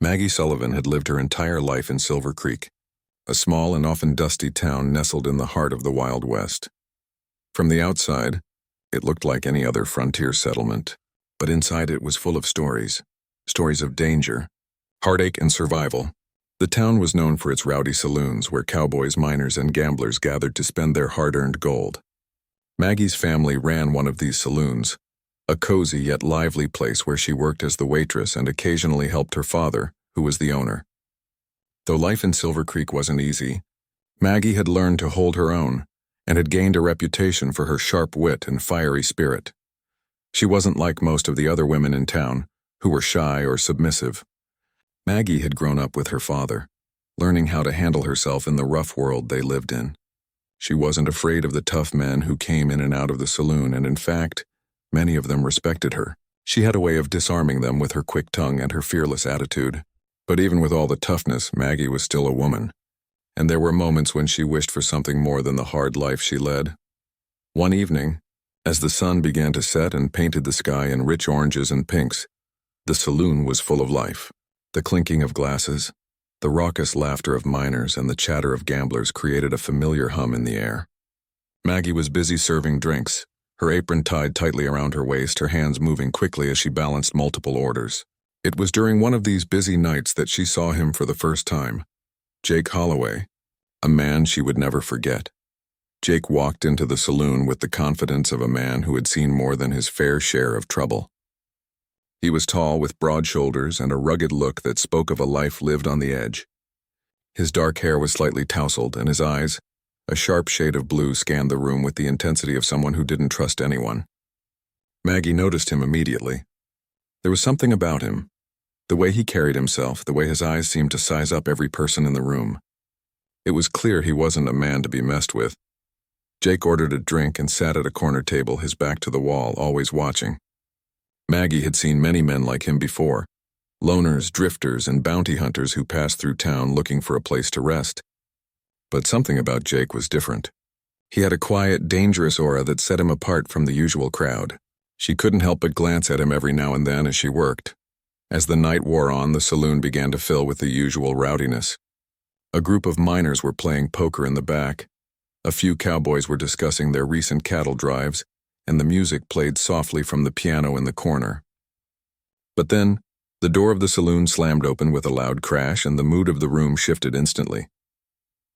Maggie Sullivan had lived her entire life in Silver Creek, a small and often dusty town nestled in the heart of the Wild West. From the outside, it looked like any other frontier settlement, but inside it was full of stories of danger, heartache, and survival. The town was known for its rowdy saloons where cowboys, miners, and gamblers gathered to spend their hard-earned gold. Maggie's family ran one of these saloons, a cozy yet lively place where she worked as the waitress and occasionally helped her father, who was the owner. Though life in Silver Creek wasn't easy, Maggie had learned to hold her own and had gained a reputation for her sharp wit and fiery spirit. She wasn't like most of the other women in town, who were shy or submissive. Maggie had grown up with her father, learning how to handle herself in the rough world they lived in. She wasn't afraid of the tough men who came in and out of the saloon, and in fact, many of them respected her. She had a way of disarming them with her quick tongue and her fearless attitude. But even with all the toughness, Maggie was still a woman, and there were moments when she wished for something more than the hard life she led. One evening, as the sun began to set and painted the sky in rich oranges and pinks, the saloon was full of life. The clinking of glasses, the raucous laughter of miners, and the chatter of gamblers created a familiar hum in the air. Maggie was busy serving drinks, her apron tied tightly around her waist, her hands moving quickly as she balanced multiple orders. It was during one of these busy nights that she saw him for the first time, Jake Holloway, a man she would never forget. Jake walked into the saloon with the confidence of a man who had seen more than his fair share of trouble. He was tall, with broad shoulders and a rugged look that spoke of a life lived on the edge. His dark hair was slightly tousled, and his eyes, a sharp shade of blue, scanned the room with the intensity of someone who didn't trust anyone. Maggie noticed him immediately. There was something about him, the way he carried himself, the way his eyes seemed to size up every person in the room. It was clear he wasn't a man to be messed with. Jake ordered a drink and sat at a corner table, his back to the wall, always watching. Maggie had seen many men like him before, loners, drifters, and bounty hunters who passed through town looking for a place to rest. But something about Jake was different. He had a quiet, dangerous aura that set him apart from the usual crowd. She couldn't help but glance at him every now and then as she worked. As the night wore on, the saloon began to fill with the usual rowdiness. A group of miners were playing poker in the back. A few cowboys were discussing their recent cattle drives, and the music played softly from the piano in the corner. But then, the door of the saloon slammed open with a loud crash, and the mood of the room shifted instantly.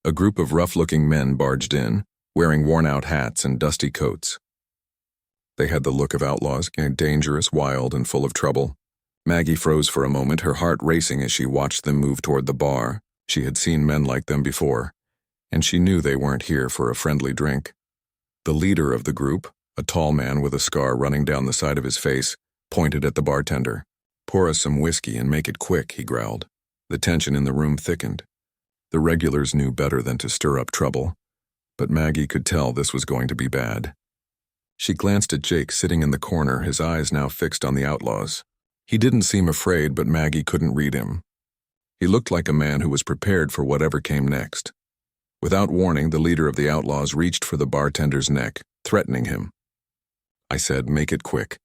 A group of rough-looking men barged in, wearing worn-out hats and dusty coats. They had the look of outlaws, dangerous, wild, and full of trouble. Maggie froze for a moment, her heart racing as she watched them move toward the bar. She had seen men like them before, and she knew they weren't here for a friendly drink. The leader of the group, a tall man with a scar running down the side of his face, pointed at the bartender. "Pour us some whiskey and make it quick," he growled. The tension in the room thickened. The regulars knew better than to stir up trouble, but Maggie could tell this was going to be bad. She glanced at Jake sitting in the corner, his eyes now fixed on the outlaws. He didn't seem afraid, but Maggie couldn't read him. He looked like a man who was prepared for whatever came next. Without warning, the leader of the outlaws reached for the bartender's neck, threatening him. "I said, make it quick,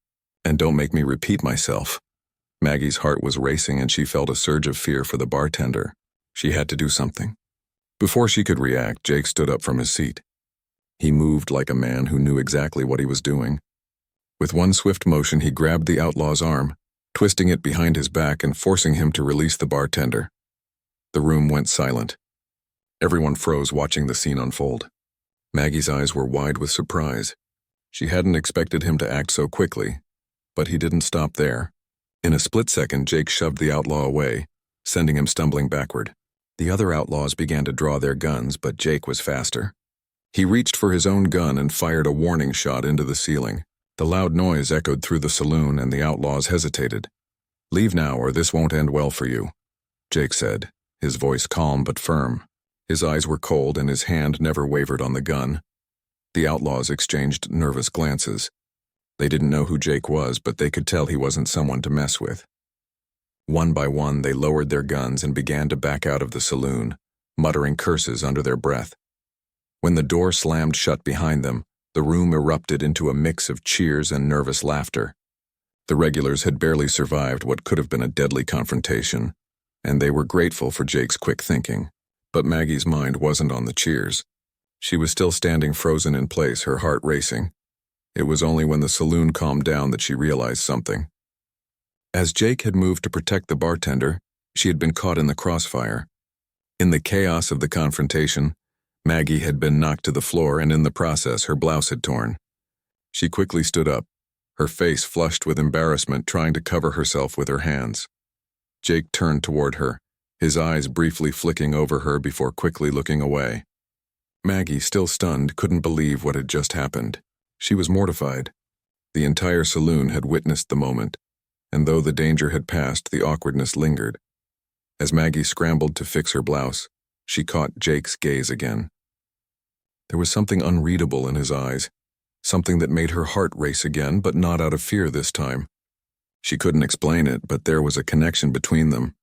and don't make me repeat myself." Maggie's heart was racing, and she felt a surge of fear for the bartender. She had to do something. Before she could react, Jake stood up from his seat. He moved like a man who knew exactly what he was doing. With one swift motion, he grabbed the outlaw's arm, twisting it behind his back and forcing him to release the bartender. The room went silent. Everyone froze, watching the scene unfold. Maggie's eyes were wide with surprise. She hadn't expected him to act so quickly, but he didn't stop there. In a split second, Jake shoved the outlaw away, sending him stumbling backward. The other outlaws began to draw their guns, but Jake was faster. He reached for his own gun and fired a warning shot into the ceiling. The loud noise echoed through the saloon, and the outlaws hesitated. "Leave now, or this won't end well for you," Jake said, his voice calm but firm. His eyes were cold, and his hand never wavered on the gun. The outlaws exchanged nervous glances. They didn't know who Jake was, but they could tell he wasn't someone to mess with. One by one, they lowered their guns and began to back out of the saloon, muttering curses under their breath. When the door slammed shut behind them, the room erupted into a mix of cheers and nervous laughter. The regulars had barely survived what could have been a deadly confrontation. and they were grateful for Jake's quick thinking. But Maggie's mind wasn't on the cheers. She was still standing frozen in place, her heart racing. It was only when the saloon calmed down that she realized something. As Jake had moved to protect the bartender, she had been caught in the crossfire. In the chaos of the confrontation, Maggie had been knocked to the floor, and in the process her blouse had torn. She quickly stood up, her face flushed with embarrassment, trying to cover herself with her hands. Jake turned toward her, his eyes briefly flicking over her before quickly looking away. Maggie, still stunned, couldn't believe what had just happened. She was mortified. The entire saloon had witnessed the moment, and though the danger had passed, the awkwardness lingered. As Maggie scrambled to fix her blouse, she caught Jake's gaze again. There was something unreadable in his eyes, something that made her heart race again, but not out of fear this time. She couldn't explain it, but there was a connection between them.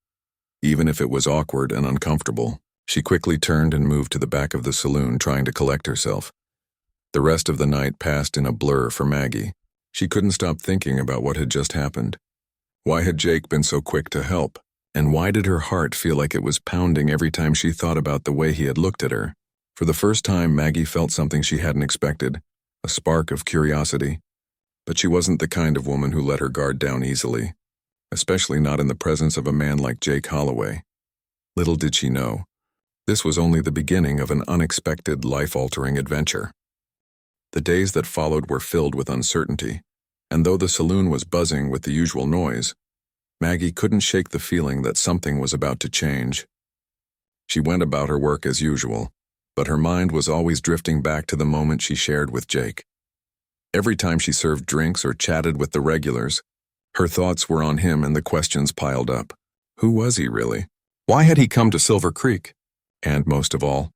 Even if it was awkward and uncomfortable, she quickly turned and moved to the back of the saloon, trying to collect herself. The rest of the night passed in a blur for Maggie. She couldn't stop thinking about what had just happened. Why had Jake been so quick to help? And why did her heart feel like it was pounding every time she thought about the way he had looked at her? For the first time, Maggie felt something she hadn't expected, a spark of curiosity. But she wasn't the kind of woman who let her guard down easily, especially not in the presence of a man like Jake Holloway. Little did she know, this was only the beginning of an unexpected, life-altering adventure. The days that followed were filled with uncertainty, and though the saloon was buzzing with the usual noise, Maggie couldn't shake the feeling that something was about to change. She went about her work as usual, but her mind was always drifting back to the moment she shared with Jake. Every time she served drinks or chatted with the regulars, her thoughts were on him and the questions piled up. Who was he really? Why had he come to Silver Creek? And most of all,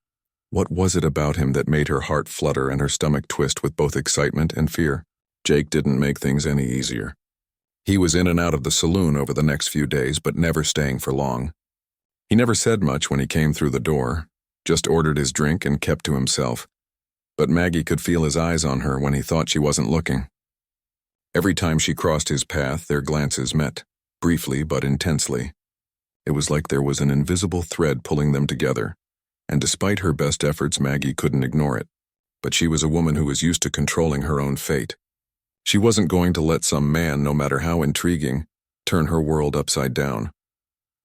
what was it about him that made her heart flutter and her stomach twist with both excitement and fear? Jake didn't make things any easier. He was in and out of the saloon over the next few days, but never staying for long. He never said much when he came through the door, just ordered his drink and kept to himself. But Maggie could feel his eyes on her when he thought she wasn't looking. Every time she crossed his path, their glances met, briefly but intensely. It was like there was an invisible thread pulling them together, and despite her best efforts, Maggie couldn't ignore it. But she was a woman who was used to controlling her own fate. She wasn't going to let some man, no matter how intriguing, turn her world upside down.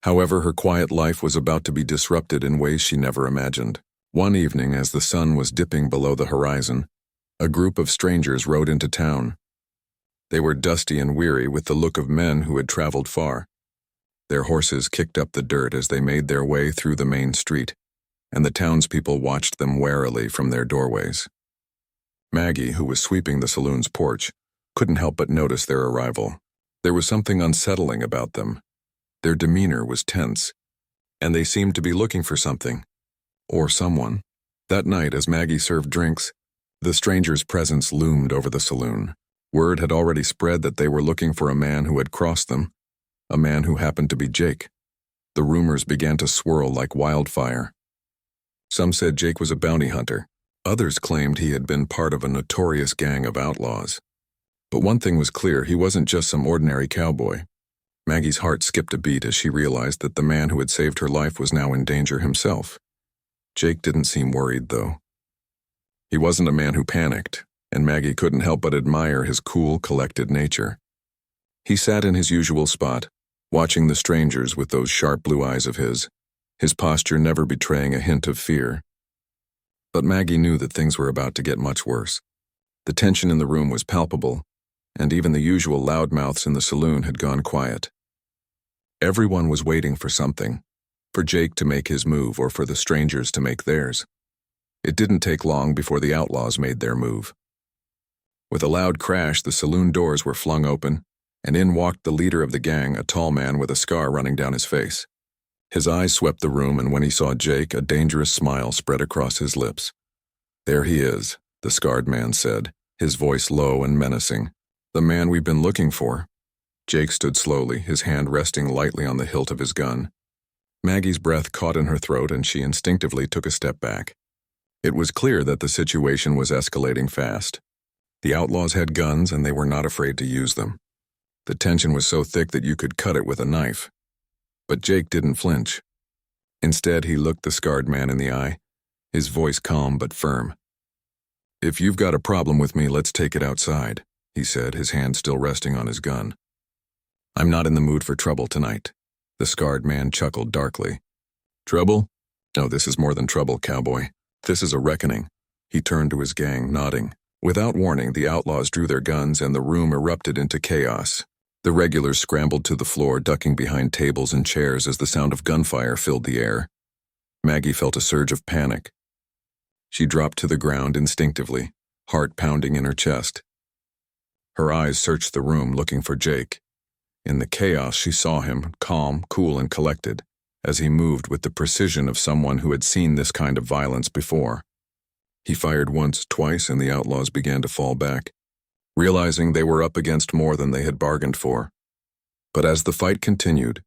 However, her quiet life was about to be disrupted in ways she never imagined. One evening, as the sun was dipping below the horizon, a group of strangers rode into town. They were dusty and weary, with the look of men who had traveled far. Their horses kicked up the dirt as they made their way through the main street, and the townspeople watched them warily from their doorways. Maggie, who was sweeping the saloon's porch, couldn't help but notice their arrival. There was something unsettling about them. Their demeanor was tense, and they seemed to be looking for something, or someone. That night, as Maggie served drinks, the stranger's presence loomed over the saloon. Word had already spread that they were looking for a man who had crossed them, a man who happened to be Jake. The rumors began to swirl like wildfire. Some said Jake was a bounty hunter. Others claimed he had been part of a notorious gang of outlaws. But one thing was clear, he wasn't just some ordinary cowboy. Maggie's heart skipped a beat as she realized that the man who had saved her life was now in danger himself. Jake didn't seem worried, though. He wasn't a man who panicked, and Maggie couldn't help but admire his cool, collected nature. He sat in his usual spot, watching the strangers with those sharp blue eyes of his posture never betraying a hint of fear. But Maggie knew that things were about to get much worse. The tension in the room was palpable, and even the usual loudmouths in the saloon had gone quiet. Everyone was waiting for something, for Jake to make his move or for the strangers to make theirs. It didn't take long before the outlaws made their move. With a loud crash, the saloon doors were flung open, and in walked the leader of the gang, a tall man with a scar running down his face. His eyes swept the room, and when he saw Jake, a dangerous smile spread across his lips. "There he is," the scarred man said, his voice low and menacing. "The man we've been looking for." Jake stood slowly, his hand resting lightly on the hilt of his gun. Maggie's breath caught in her throat, and she instinctively took a step back. It was clear that the situation was escalating fast. The outlaws had guns, and they were not afraid to use them. The tension was so thick that you could cut it with a knife. But Jake didn't flinch. Instead, he looked the scarred man in the eye, his voice calm but firm. "If you've got a problem with me, let's take it outside," he said, his hand still resting on his gun. "I'm not in the mood for trouble tonight." The scarred man chuckled darkly. "Trouble? No, this is more than trouble, cowboy. This is a reckoning." He turned to his gang, nodding. Without warning, the outlaws drew their guns and the room erupted into chaos. The regulars scrambled to the floor, ducking behind tables and chairs as the sound of gunfire filled the air. Maggie felt a surge of panic. She dropped to the ground instinctively, heart pounding in her chest. Her eyes searched the room, looking for Jake. In the chaos, she saw him, calm, cool, and collected, as he moved with the precision of someone who had seen this kind of violence before. He fired once, twice, and the outlaws began to fall back, realizing they were up against more than they had bargained for. But as the fight continued,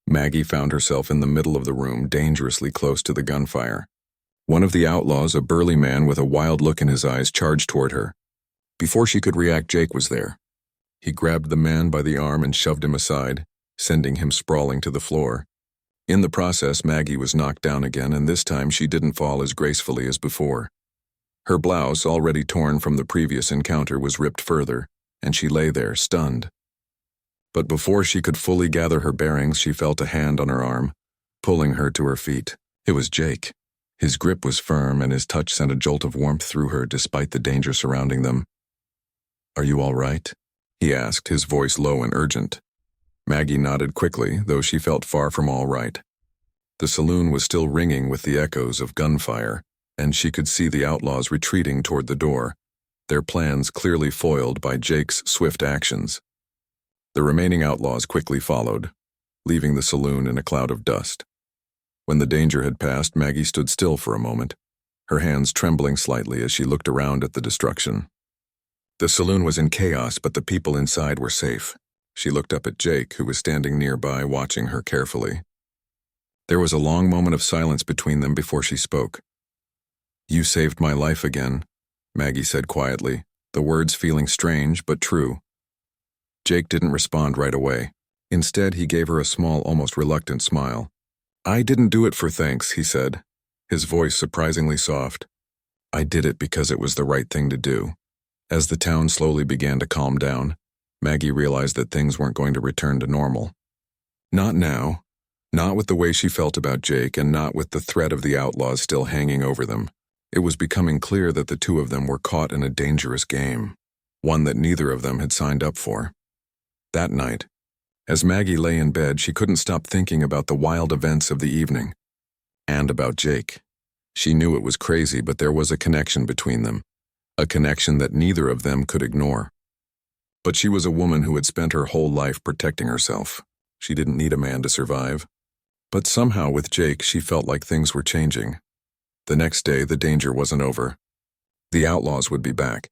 Maggie found herself in the middle of the room, dangerously close to the gunfire. One of the outlaws, a burly man with a wild look in his eyes, charged toward her. Before she could react, Jake was there. He grabbed the man by the arm and shoved him aside, sending him sprawling to the floor. In the process, Maggie was knocked down again, and this time she didn't fall as gracefully as before. Her blouse, already torn from the previous encounter, was ripped further, and she lay there, stunned. But before she could fully gather her bearings, she felt a hand on her arm, pulling her to her feet. It was Jake. His grip was firm, and his touch sent a jolt of warmth through her despite the danger surrounding them. "Are you all right?" he asked, his voice low and urgent. Maggie nodded quickly, though she felt far from all right. The saloon was still ringing with the echoes of gunfire, and she could see the outlaws retreating toward the door, their plans clearly foiled by Jake's swift actions. The remaining outlaws quickly followed, leaving the saloon in a cloud of dust. When the danger had passed, Maggie stood still for a moment, her hands trembling slightly as she looked around at the destruction. The saloon was in chaos, but the people inside were safe. She looked up at Jake, who was standing nearby, watching her carefully. There was a long moment of silence between them before she spoke. "You saved my life again," Maggie said quietly, the words feeling strange but true. Jake didn't respond right away. Instead, he gave her a small, almost reluctant smile. "I didn't do it for thanks," he said, his voice surprisingly soft. "I did it because it was the right thing to do." As the town slowly began to calm down, Maggie realized that things weren't going to return to normal. Not now, not with the way she felt about Jake, and not with the threat of the outlaws still hanging over them. It was becoming clear that the two of them were caught in a dangerous game, one that neither of them had signed up for. That night, as Maggie lay in bed, she couldn't stop thinking about the wild events of the evening, and about Jake. She knew it was crazy, but there was a connection between them, a connection that neither of them could ignore. But she was a woman who had spent her whole life protecting herself. She didn't need a man to survive. But somehow with Jake, she felt like things were changing. The next day, the danger wasn't over. The outlaws would be back,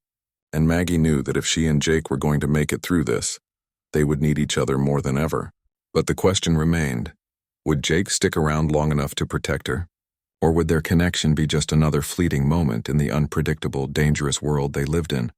and Maggie knew that if she and Jake were going to make it through this, they would need each other more than ever. But the question remained, would Jake stick around long enough to protect her? Or would their connection be just another fleeting moment in the unpredictable, dangerous world they lived in?